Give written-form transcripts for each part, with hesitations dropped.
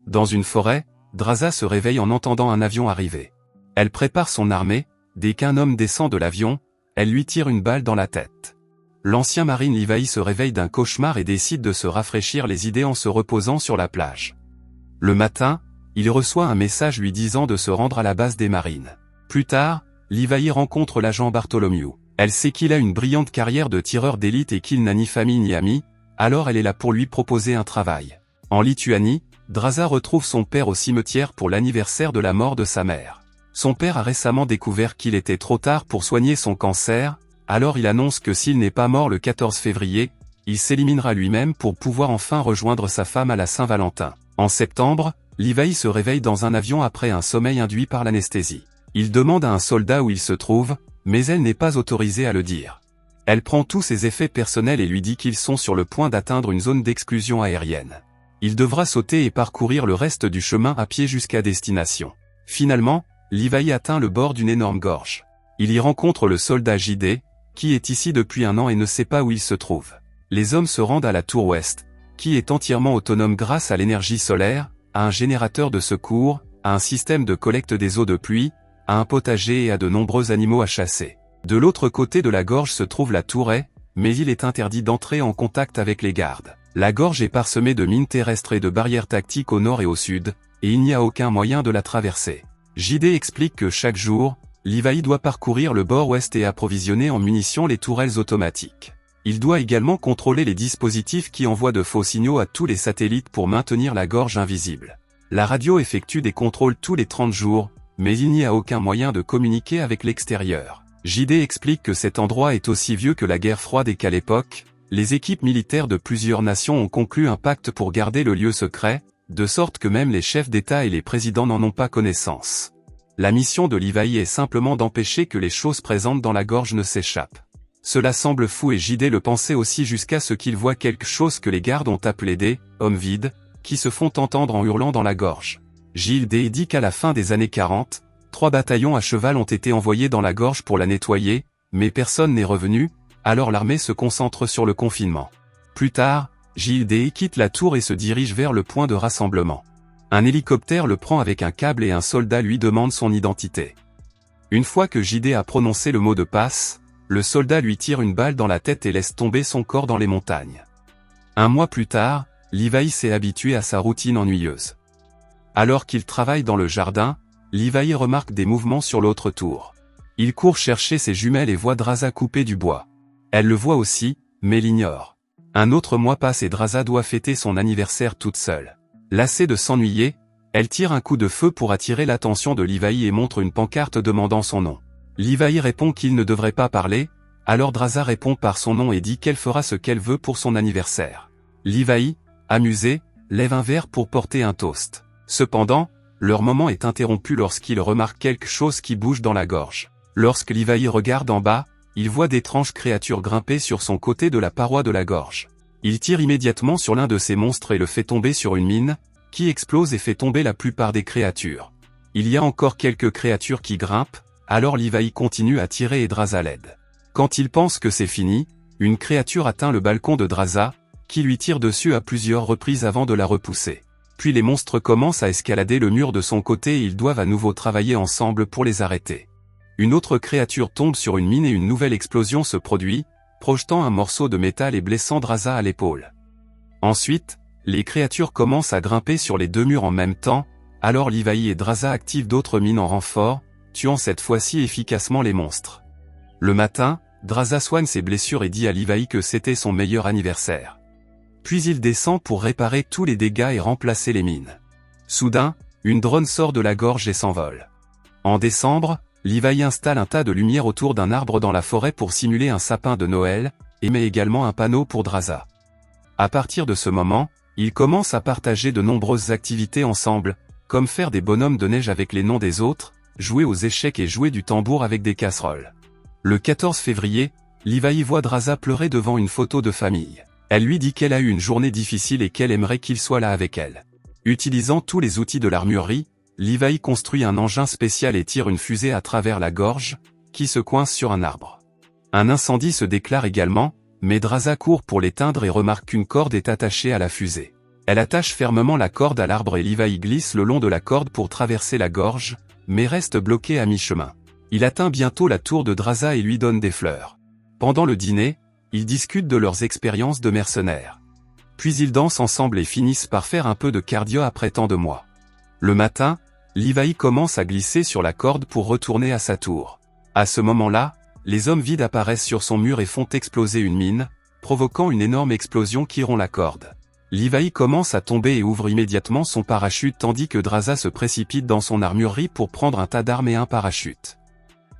Dans une forêt, Draza se réveille en entendant un avion arriver. Elle prépare son armée, dès qu'un homme descend de l'avion, elle lui tire une balle dans la tête. L'ancien marine Levi se réveille d'un cauchemar et décide de se rafraîchir les idées en se reposant sur la plage. Le matin, il reçoit un message lui disant de se rendre à la base des marines. Plus tard, Levi rencontre l'agent Bartholomew. Elle sait qu'il a une brillante carrière de tireur d'élite et qu'il n'a ni famille ni amis, alors elle est là pour lui proposer un travail. En Lituanie, Draza retrouve son père au cimetière pour l'anniversaire de la mort de sa mère. Son père a récemment découvert qu'il était trop tard pour soigner son cancer, alors il annonce que s'il n'est pas mort le 14 février, il s'éliminera lui-même pour pouvoir enfin rejoindre sa femme à la Saint-Valentin. En septembre, Levi se réveille dans un avion après un sommeil induit par l'anesthésie. Il demande à un soldat où il se trouve, mais elle n'est pas autorisée à le dire. Elle prend tous ses effets personnels et lui dit qu'ils sont sur le point d'atteindre une zone d'exclusion aérienne. Il devra sauter et parcourir le reste du chemin à pied jusqu'à destination. Finalement, Levi atteint le bord d'une énorme gorge. Il y rencontre le soldat JD, qui est ici depuis 1 an et ne sait pas où il se trouve. Les hommes se rendent à la tour ouest, qui est entièrement autonome grâce à l'énergie solaire, à un générateur de secours, à un système de collecte des eaux de pluie, à un potager et à de nombreux animaux à chasser. De l'autre côté de la gorge se trouve la tourelle, mais il est interdit d'entrer en contact avec les gardes. La gorge est parsemée de mines terrestres et de barrières tactiques au nord et au sud, et il n'y a aucun moyen de la traverser. JD explique que chaque jour, Levi doit parcourir le bord ouest et approvisionner en munitions les tourelles automatiques. Il doit également contrôler les dispositifs qui envoient de faux signaux à tous les satellites pour maintenir la gorge invisible. La radio effectue des contrôles tous les 30 jours, mais il n'y a aucun moyen de communiquer avec l'extérieur. JD explique que cet endroit est aussi vieux que la guerre froide et qu'à l'époque, les équipes militaires de plusieurs nations ont conclu un pacte pour garder le lieu secret, de sorte que même les chefs d'État et les présidents n'en ont pas connaissance. La mission de Levi est simplement d'empêcher que les choses présentes dans la gorge ne s'échappent. Cela semble fou et JD le pensait aussi jusqu'à ce qu'il voit quelque chose que les gardes ont appelé des « hommes vides », qui se font entendre en hurlant dans la gorge. JD dit qu'à la fin des années 40, 3 bataillons à cheval ont été envoyés dans la gorge pour la nettoyer, mais personne n'est revenu, alors l'armée se concentre sur le confinement. Plus tard, JD quitte la tour et se dirige vers le point de rassemblement. Un hélicoptère le prend avec un câble et un soldat lui demande son identité. Une fois que JD a prononcé le mot de passe, le soldat lui tire une balle dans la tête et laisse tomber son corps dans les montagnes. 1 mois plus tard, Levi s'est habitué à sa routine ennuyeuse. Alors qu'il travaille dans le jardin, Levi remarque des mouvements sur l'autre tour. Il court chercher ses jumelles et voit Draza couper du bois. Elle le voit aussi, mais l'ignore. Un autre mois passe et Draza doit fêter son anniversaire toute seule. Lassée de s'ennuyer, elle tire un coup de feu pour attirer l'attention de Levi et montre une pancarte demandant son nom. Levi répond qu'il ne devrait pas parler, alors Draza répond par son nom et dit qu'elle fera ce qu'elle veut pour son anniversaire. Levi, amusé, lève un verre pour porter un toast. Cependant, leur moment est interrompu lorsqu'il remarque quelque chose qui bouge dans la gorge. Lorsque Levi regarde en bas, il voit d'étranges créatures grimper sur son côté de la paroi de la gorge. Il tire immédiatement sur l'un de ces monstres et le fait tomber sur une mine, qui explose et fait tomber la plupart des créatures. Il y a encore quelques créatures qui grimpent, alors Levi continue à tirer et Draza l'aide. Quand il pense que c'est fini, une créature atteint le balcon de Draza, qui lui tire dessus à plusieurs reprises avant de la repousser. Puis les monstres commencent à escalader le mur de son côté et ils doivent à nouveau travailler ensemble pour les arrêter. Une autre créature tombe sur une mine et une nouvelle explosion se produit, projetant un morceau de métal et blessant Draza à l'épaule. Ensuite, les créatures commencent à grimper sur les 2 murs en même temps, alors Levi et Draza activent d'autres mines en renfort, tuant cette fois-ci efficacement les monstres. Le matin, Draza soigne ses blessures et dit à Levi que c'était son meilleur anniversaire. Puis il descend pour réparer tous les dégâts et remplacer les mines. Soudain, une drone sort de la gorge et s'envole. En décembre, Levi installe un tas de lumière autour d'un arbre dans la forêt pour simuler un sapin de Noël, et met également un panneau pour Draza. À partir de ce moment, ils commencent à partager de nombreuses activités ensemble, comme faire des bonhommes de neige avec les noms des autres, jouer aux échecs et jouer du tambour avec des casseroles. Le 14 février, Levi voit Draza pleurer devant une photo de famille. Elle lui dit qu'elle a eu une journée difficile et qu'elle aimerait qu'il soit là avec elle. Utilisant tous les outils de l'armurerie, Levi construit un engin spécial et tire une fusée à travers la gorge, qui se coince sur un arbre. Un incendie se déclare également, mais Draza court pour l'éteindre et remarque qu'une corde est attachée à la fusée. Elle attache fermement la corde à l'arbre et Levi glisse le long de la corde pour traverser la gorge, mais reste bloqué à mi-chemin. Il atteint bientôt la tour de Draza et lui donne des fleurs. Pendant le dîner, ils discutent de leurs expériences de mercenaires. Puis ils dansent ensemble et finissent par faire un peu de cardio après tant de mois. Le matin, Levi commence à glisser sur la corde pour retourner à sa tour. À ce moment-là, les hommes vides apparaissent sur son mur et font exploser une mine, provoquant une énorme explosion qui rompt la corde. Levi commence à tomber et ouvre immédiatement son parachute tandis que Draza se précipite dans son armurerie pour prendre un tas d'armes et un parachute.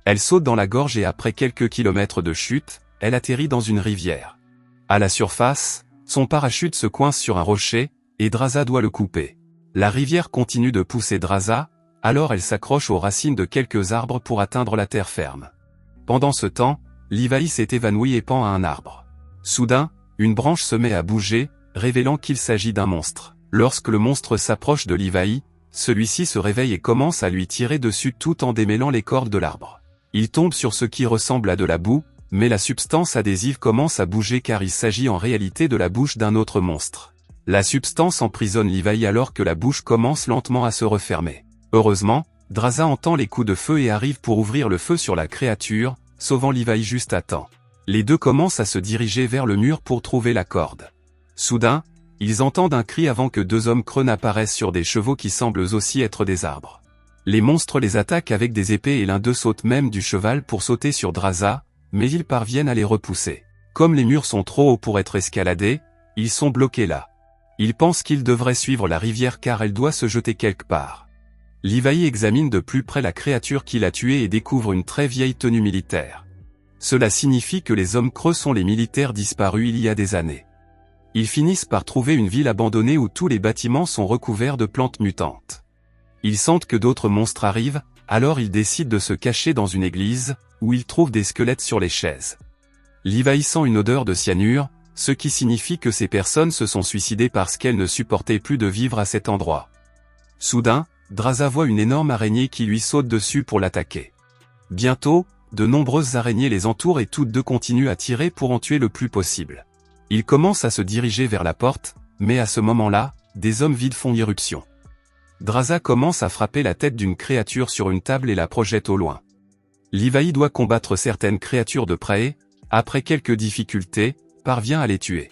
Elle saute dans la gorge et après quelques kilomètres de chute, elle atterrit dans une rivière. À la surface, son parachute se coince sur un rocher, et Draza doit le couper. La rivière continue de pousser Draza, alors elle s'accroche aux racines de quelques arbres pour atteindre la terre ferme. Pendant ce temps, Levi s'est évanoui et pend à un arbre. Soudain, une branche se met à bouger, révélant qu'il s'agit d'un monstre. Lorsque le monstre s'approche de Levi, celui-ci se réveille et commence à lui tirer dessus tout en démêlant les cordes de l'arbre. Il tombe sur ce qui ressemble à de la boue, mais la substance adhésive commence à bouger car il s'agit en réalité de la bouche d'un autre monstre. La substance emprisonne Levi alors que la bouche commence lentement à se refermer. Heureusement, Draza entend les coups de feu et arrive pour ouvrir le feu sur la créature, sauvant Levi juste à temps. Les deux commencent à se diriger vers le mur pour trouver la corde. Soudain, ils entendent un cri avant que deux hommes creux n'apparaissent sur des chevaux qui semblent aussi être des arbres. Les monstres les attaquent avec des épées et l'un d'eux saute même du cheval pour sauter sur Draza, mais ils parviennent à les repousser. Comme les murs sont trop hauts pour être escaladés, ils sont bloqués là. Ils pensent qu'ils devraient suivre la rivière car elle doit se jeter quelque part. Levi examine de plus près la créature qu'il a tuée et découvre une très vieille tenue militaire. Cela signifie que les hommes creux sont les militaires disparus il y a des années. Ils finissent par trouver une ville abandonnée où tous les bâtiments sont recouverts de plantes mutantes. Ils sentent que d'autres monstres arrivent, alors ils décident de se cacher dans une église, où ils trouvent des squelettes sur les chaises. Levi sent une odeur de cyanure, ce qui signifie que ces personnes se sont suicidées parce qu'elles ne supportaient plus de vivre à cet endroit. Soudain, Draza voit une énorme araignée qui lui saute dessus pour l'attaquer. Bientôt, de nombreuses araignées les entourent et toutes deux continuent à tirer pour en tuer le plus possible. Ils commencent à se diriger vers la porte, mais à ce moment-là, des hommes vides font irruption. Draza commence à frapper la tête d'une créature sur une table et la projette au loin. Levi doit combattre certaines créatures de près et, après quelques difficultés, parvient à les tuer.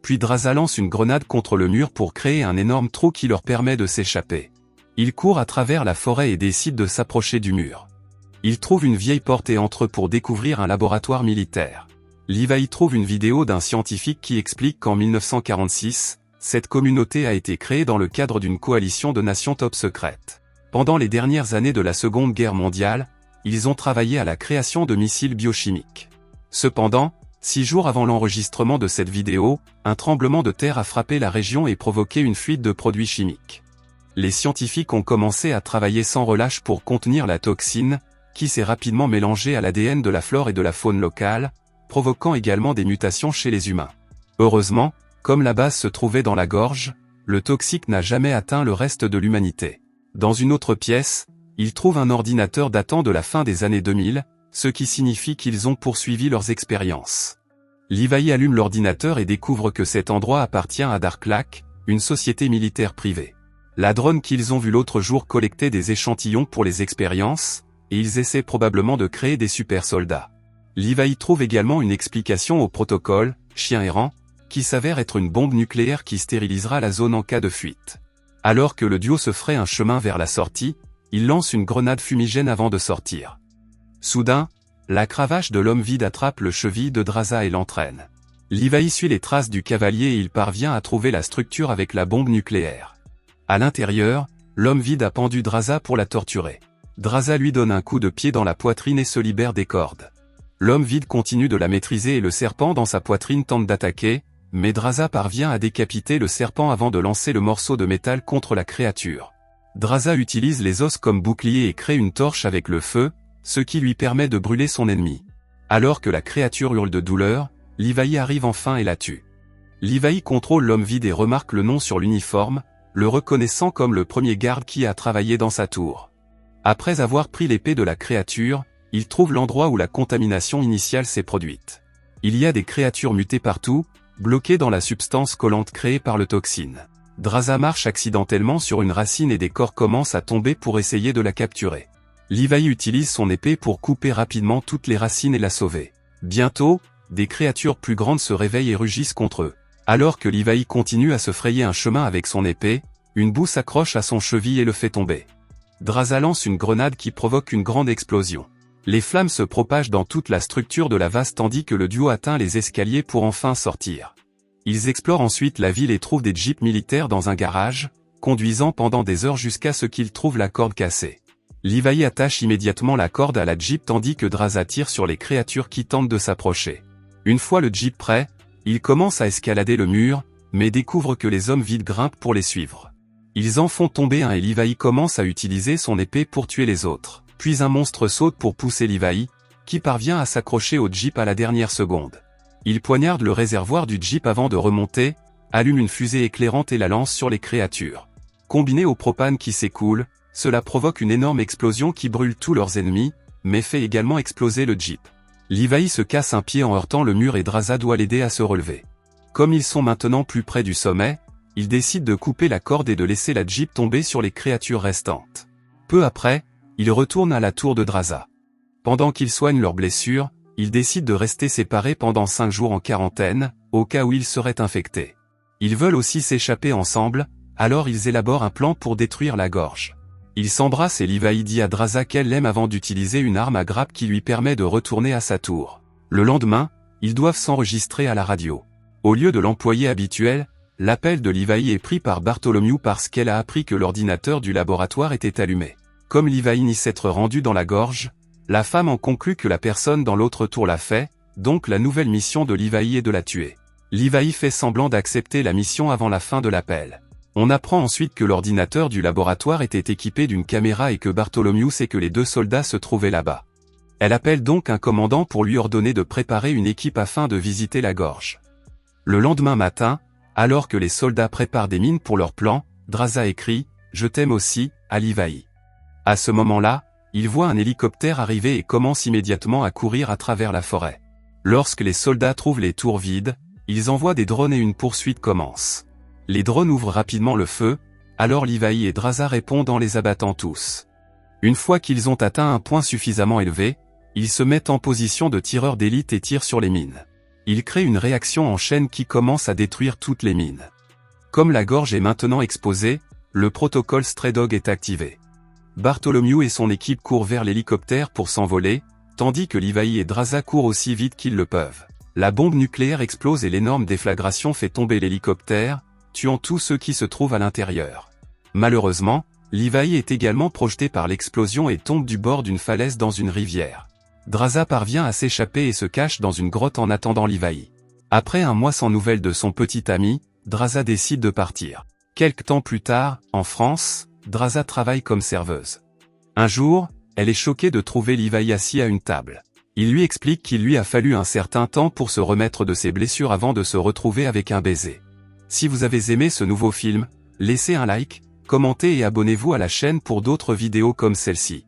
Puis Draza lance une grenade contre le mur pour créer un énorme trou qui leur permet de s'échapper. Ils courent à travers la forêt et décident de s'approcher du mur. Ils trouvent une vieille porte et entrent pour découvrir un laboratoire militaire. Levi trouve une vidéo d'un scientifique qui explique qu'en 1946, cette communauté a été créée dans le cadre d'une coalition de nations top secrètes. Pendant les dernières années de la Seconde Guerre mondiale, ils ont travaillé à la création de missiles biochimiques. Cependant, 6 jours avant l'enregistrement de cette vidéo, un tremblement de terre a frappé la région et provoqué une fuite de produits chimiques. Les scientifiques ont commencé à travailler sans relâche pour contenir la toxine, qui s'est rapidement mélangée à l'ADN de la flore et de la faune locale, provoquant également des mutations chez les humains. Heureusement, comme la base se trouvait dans la gorge, le toxique n'a jamais atteint le reste de l'humanité. Dans une autre pièce, ils trouvent un ordinateur datant de la fin des années 2000, ce qui signifie qu'ils ont poursuivi leurs expériences. Levi allume l'ordinateur et découvre que cet endroit appartient à Darklak, une société militaire privée. La drone qu'ils ont vue l'autre jour collectait des échantillons pour les expériences, et ils essaient probablement de créer des super soldats. Levi trouve également une explication au protocole, chien errant, qui s'avère être une bombe nucléaire qui stérilisera la zone en cas de fuite. Alors que le duo se ferait un chemin vers la sortie, il lance une grenade fumigène avant de sortir. Soudain, la cravache de l'homme vide attrape le cheville de Draza et l'entraîne. Levi suit les traces du cavalier et il parvient à trouver la structure avec la bombe nucléaire. À l'intérieur, l'homme vide a pendu Draza pour la torturer. Draza lui donne un coup de pied dans la poitrine et se libère des cordes. L'homme vide continue de la maîtriser et le serpent dans sa poitrine tente d'attaquer, mais Draza parvient à décapiter le serpent avant de lancer le morceau de métal contre la créature. Draza utilise les os comme bouclier et crée une torche avec le feu, ce qui lui permet de brûler son ennemi. Alors que la créature hurle de douleur, Levi arrive enfin et la tue. Levi contrôle l'homme vide et remarque le nom sur l'uniforme, le reconnaissant comme le premier garde qui a travaillé dans sa tour. Après avoir pris l'épée de la créature, il trouve l'endroit où la contamination initiale s'est produite. Il y a des créatures mutées partout, bloquées dans la substance collante créée par le toxine. Draza marche accidentellement sur une racine et des corps commencent à tomber pour essayer de la capturer. Levi utilise son épée pour couper rapidement toutes les racines et la sauver. Bientôt, des créatures plus grandes se réveillent et rugissent contre eux. Alors que Levi continue à se frayer un chemin avec son épée, une boue s'accroche à son cheville et le fait tomber. Draza lance une grenade qui provoque une grande explosion. Les flammes se propagent dans toute la structure de la vase tandis que le duo atteint les escaliers pour enfin sortir. Ils explorent ensuite la ville et trouvent des jeeps militaires dans un garage, conduisant pendant des heures jusqu'à ce qu'ils trouvent la corde cassée. Levi attache immédiatement la corde à la jeep tandis que Draza tire sur les créatures qui tentent de s'approcher. Une fois le jeep prêt, il commence à escalader le mur, mais découvre que les hommes vides grimpent pour les suivre. Ils en font tomber un et Levi commence à utiliser son épée pour tuer les autres. Puis un monstre saute pour pousser Levi, qui parvient à s'accrocher au jeep à la dernière seconde. Il poignarde le réservoir du jeep avant de remonter, allume une fusée éclairante et la lance sur les créatures. Combiné au propane qui s'écoule, cela provoque une énorme explosion qui brûle tous leurs ennemis, mais fait également exploser le jeep. Levi se casse un pied en heurtant le mur et Draza doit l'aider à se relever. Comme ils sont maintenant plus près du sommet, ils décident de couper la corde et de laisser la jeep tomber sur les créatures restantes. Peu après, ils retournent à la tour de Draza. Pendant qu'ils soignent leurs blessures, ils décident de rester séparés pendant 5 jours en quarantaine, au cas où ils seraient infectés. Ils veulent aussi s'échapper ensemble, alors ils élaborent un plan pour détruire la gorge. Ils s'embrassent et Levi dit à Draza qu'elle l'aime avant d'utiliser une arme à grappe qui lui permet de retourner à sa tour. Le lendemain, ils doivent s'enregistrer à la radio. Au lieu de l'employé habituel, l'appel de Levi est pris par Bartholomew parce qu'elle a appris que l'ordinateur du laboratoire était allumé. Comme Levi nie s'être rendu dans la gorge, la femme en conclut que la personne dans l'autre tour l'a fait, donc la nouvelle mission de Levi est de la tuer. Levi fait semblant d'accepter la mission avant la fin de l'appel. On apprend ensuite que l'ordinateur du laboratoire était équipé d'une caméra et que Bartholomew sait que les 2 soldats se trouvaient là-bas. Elle appelle donc un commandant pour lui ordonner de préparer une équipe afin de visiter la gorge. Le lendemain matin, alors que les soldats préparent des mines pour leur plan, Draza écrit « Je t'aime aussi » à Levi. À ce moment-là, il voit un hélicoptère arriver et commence immédiatement à courir à travers la forêt. Lorsque les soldats trouvent les tours vides, ils envoient des drones et une poursuite commence. Les drones ouvrent rapidement le feu, alors Levi et Draza répondent en les abattant tous. Une fois qu'ils ont atteint un point suffisamment élevé, ils se mettent en position de tireurs d'élite et tirent sur les mines. Ils créent une réaction en chaîne qui commence à détruire toutes les mines. Comme la gorge est maintenant exposée, le protocole Stray Dog est activé. Bartholomew et son équipe courent vers l'hélicoptère pour s'envoler, tandis que Levi et Draza courent aussi vite qu'ils le peuvent. La bombe nucléaire explose et l'énorme déflagration fait tomber l'hélicoptère, tuant tous ceux qui se trouvent à l'intérieur. Malheureusement, Levi est également projeté par l'explosion et tombe du bord d'une falaise dans une rivière. Draza parvient à s'échapper et se cache dans une grotte en attendant Levi. Après un mois sans nouvelles de son petit ami, Draza décide de partir. Quelque temps plus tard, en France, Draza travaille comme serveuse. Un jour, elle est choquée de trouver Levi assis à une table. Il lui explique qu'il lui a fallu un certain temps pour se remettre de ses blessures avant de se retrouver avec un baiser. Si vous avez aimé ce nouveau film, laissez un like, commentez et abonnez-vous à la chaîne pour d'autres vidéos comme celle-ci.